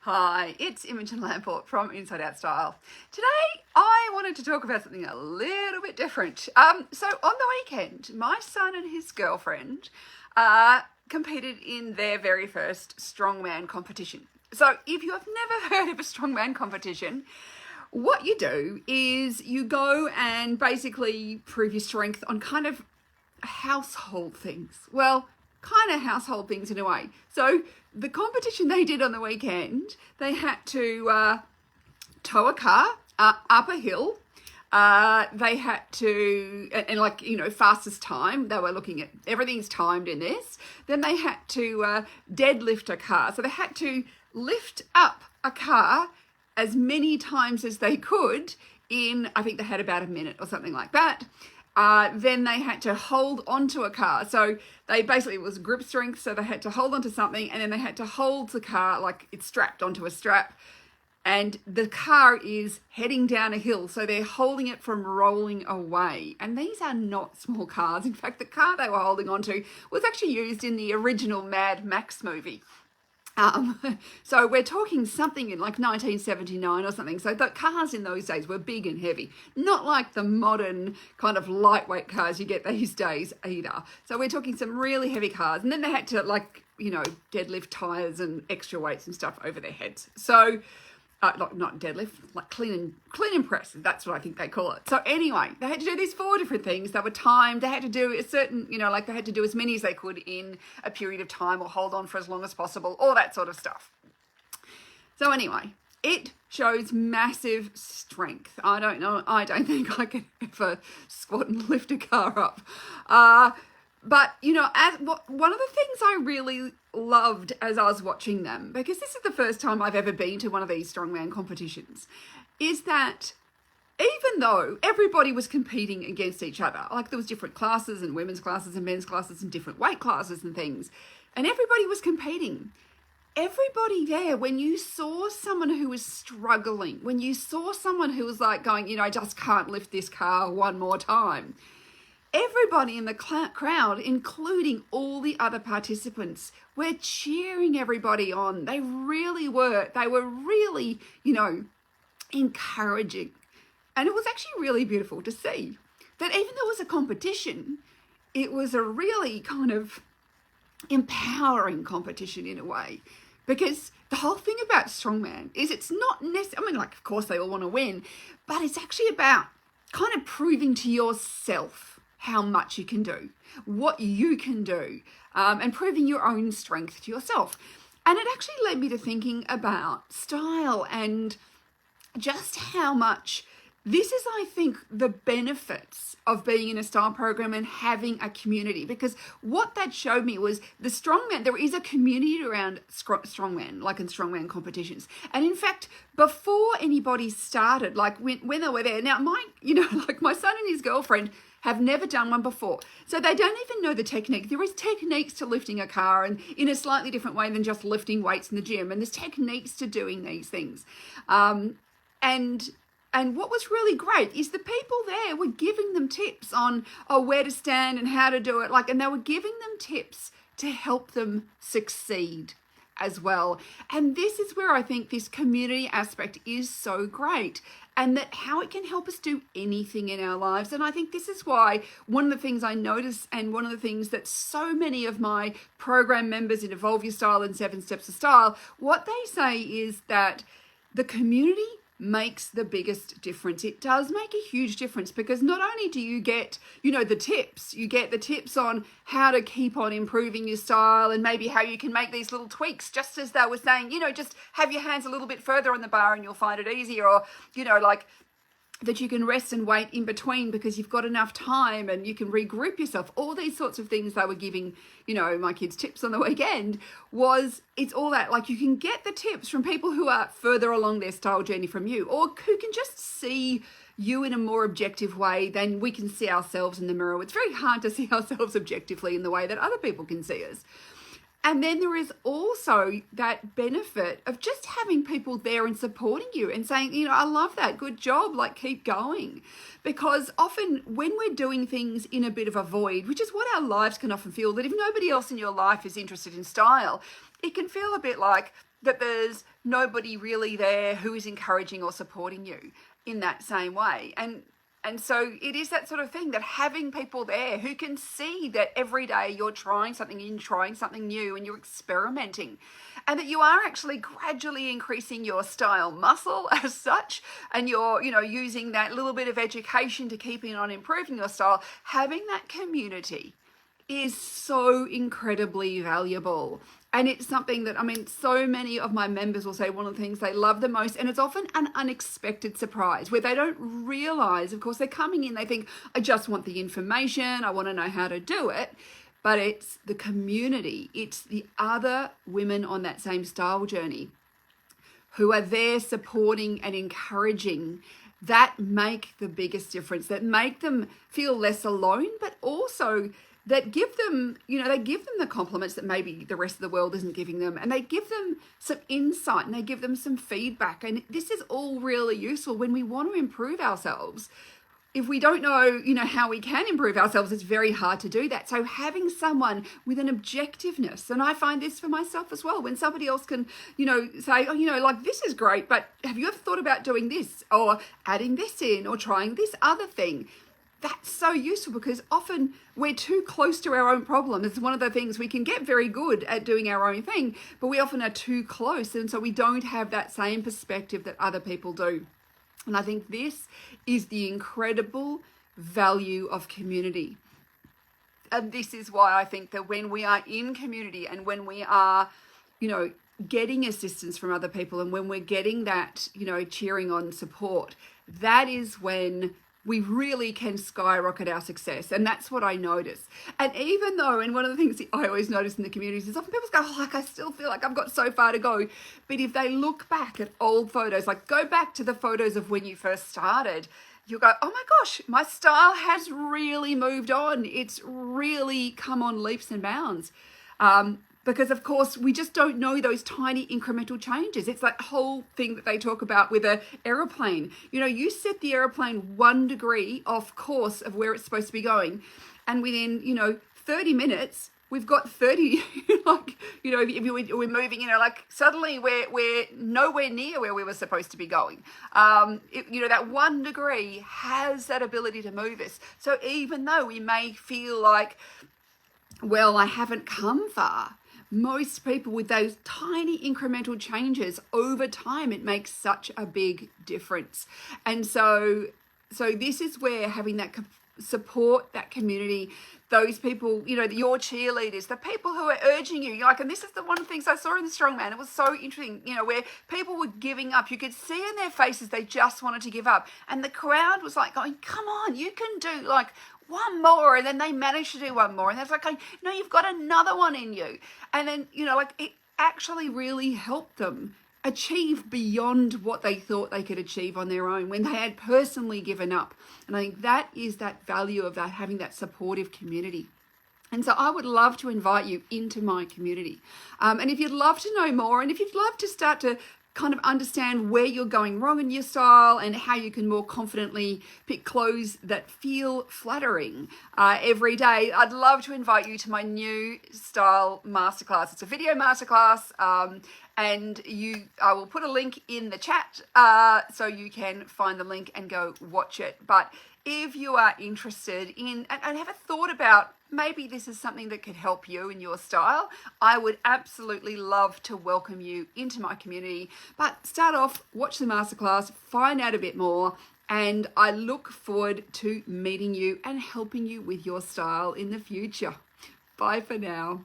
Hi, it's Imogen Lamport from Inside Out Style. Today I wanted to talk about something a little bit different. So on the weekend, my son and his girlfriend competed in their very first Strongman competition. So if you have never heard of a Strongman competition, what you do is you go and basically prove your strength on kind of household things. Well, kind of household things in a way. So the competition they did on the weekend, they had to tow a car up a hill. They had to, and fastest time, they were looking at, everything's timed in this. Then they had to deadlift a car. So they had to lift up a car as many times as they could in, I think they had about a minute or something like that. Then they had to hold onto a car. So they basically, it was grip strength. So they had to hold onto something and then they had to hold the car like it's strapped onto a strap. And the car is heading down a hill. So they're holding it from rolling away. And these are not small cars. In fact, the car they were holding onto was actually used in the original Mad Max movie. So we're talking something in like 1979 or something. So the cars in those days were big and heavy, not like the modern kind of lightweight cars you get these days either. So we're talking some really heavy cars. And then they had to deadlift tires and extra weights and stuff over their heads. So not deadlift, like clean and press. That's what I think they call it. So anyway, they had to do these 4 different things. They were timed. They had to do a certain, they had to do as many as they could in a period of time or hold on for as long as possible, all that sort of stuff. So anyway, it shows massive strength. I don't think I could ever squat and lift a car up. But, one of the things I really loved as I was watching them, because this is the first time I've ever been to one of these strongman competitions, is that even though everybody was competing against each other, like there was different classes and women's classes and men's classes and different weight classes and things, and everybody was competing, everybody there, when you saw someone who was struggling, when you saw someone who was like going, I just can't lift this car one more time, everybody in the crowd, including all the other participants, were cheering everybody on. They really were. They were really, encouraging. And it was actually really beautiful to see that even though it was a competition, it was a really kind of empowering competition in a way. Because the whole thing about Strongman is it's not necessarily, of course they all want to win, but it's actually about kind of proving to yourself how much you can do, what you can do, and proving your own strength to yourself. And it actually led me to thinking about style and just how much this is, I think, the benefits of being in a style program and having a community. Because what that showed me was the strongman, there is a community around strongman, like in strongman competitions. And in fact, before anybody started, like when they were there, now my son and his girlfriend have never done one before. So they don't even know the technique. There is techniques to lifting a car and in a slightly different way than just lifting weights in the gym. And there's techniques to doing these things. And what was really great is the people there were giving them tips on where to stand and how to do it. And they were giving them tips to help them succeed as well. And this is where I think this community aspect is so great, and that how it can help us do anything in our lives. And I think this is why one of the things I notice, and one of the things that so many of my program members in Evolve Your Style and 7 Steps to Style, what they say is that the community makes the biggest difference. It does make a huge difference, because not only do you get, the tips, you get the tips on how to keep on improving your style and maybe how you can make these little tweaks, just as they were saying, just have your hands a little bit further on the bar and you'll find it easier, or, that you can rest and wait in between because you've got enough time and you can regroup yourself. All these sorts of things they were giving, my kids tips on the weekend, it's all that, you can get the tips from people who are further along their style journey from you, or who can just see you in a more objective way than we can see ourselves in the mirror. It's very hard to see ourselves objectively in the way that other people can see us. And then there is also that benefit of just having people there and supporting you and saying, I love that, good job, keep going. Because often when we're doing things in a bit of a void, which is what our lives can often feel, that if nobody else in your life is interested in style, it can feel a bit like, that there's nobody really there who is encouraging or supporting you in that same way. And so it is that sort of thing, that having people there who can see that every day you're trying something new and you're experimenting, and that you are actually gradually increasing your style muscle as such, and you're, using that little bit of education to keeping on improving your style. Having that community is so incredibly valuable. And it's something that, so many of my members will say one of the things they love the most, and it's often an unexpected surprise where they don't realize, of course, they're coming in, they think, I just want the information, I want to know how to do it. But it's the community, it's the other women on that same style journey who are there supporting and encouraging, that make the biggest difference, that make them feel less alone, but also that give them, they give them the compliments that maybe the rest of the world isn't giving them, and they give them some insight and they give them some feedback. And this is all really useful when we want to improve ourselves. If we don't know, how we can improve ourselves, it's very hard to do that. So having someone with an objectiveness, and I find this for myself as well, when somebody else can, say, like, this is great, but have you ever thought about doing this, or adding this in, or trying this other thing? That's so useful, because often we're too close to our own problem. It's one of the things, we can get very good at doing our own thing, but we often are too close, and so we don't have that same perspective that other people do. And I think this is the incredible value of community. And this is why I think that when we are in community, and when we are, getting assistance from other people, and when we're getting that, cheering on support, that is when we really can skyrocket our success. And that's what I notice. And even though, and one of the things I always notice in the communities is often people go, I still feel like I've got so far to go. But if they look back at old photos, like go back to the photos of when you first started, you'll go, oh my gosh, my style has really moved on. It's really come on leaps and bounds. Because, of course, we just don't know those tiny incremental changes. It's that whole thing that they talk about with an aeroplane. You set the aeroplane 1 degree off course of where it's supposed to be going, and within, 30 minutes, we've got 30, if we're moving, suddenly we're nowhere near where we were supposed to be going. That 1 degree has that ability to move us. So even though we may feel like, well, I haven't come far, most people, with those tiny incremental changes over time, it makes such a big difference. And so this is where having that support, that community, those people, your cheerleaders, the people who are urging you, and this is the one of the things I saw in the Strongman. It was so interesting, where people were giving up. You could see in their faces they just wanted to give up. And the crowd was like going, come on, you can do one more. And then they managed to do one more. And that's like, no, you've got another one in you. And then, it actually really helped them achieve beyond what they thought they could achieve on their own when they had personally given up. And I think that is that value of that, having that supportive community. And so I would love to invite you into my community. And if you'd love to know more, and if you'd love to start to kind of understand where you're going wrong in your style and how you can more confidently pick clothes that feel flattering every day, I'd love to invite you to my new style masterclass. It's a video masterclass, and I will put a link in the chat so you can find the link and go watch it. But if you are interested in and have a thought about maybe this is something that could help you in your style, I would absolutely love to welcome you into my community. But start off, watch the masterclass, find out a bit more, and I look forward to meeting you and helping you with your style in the future. Bye for now.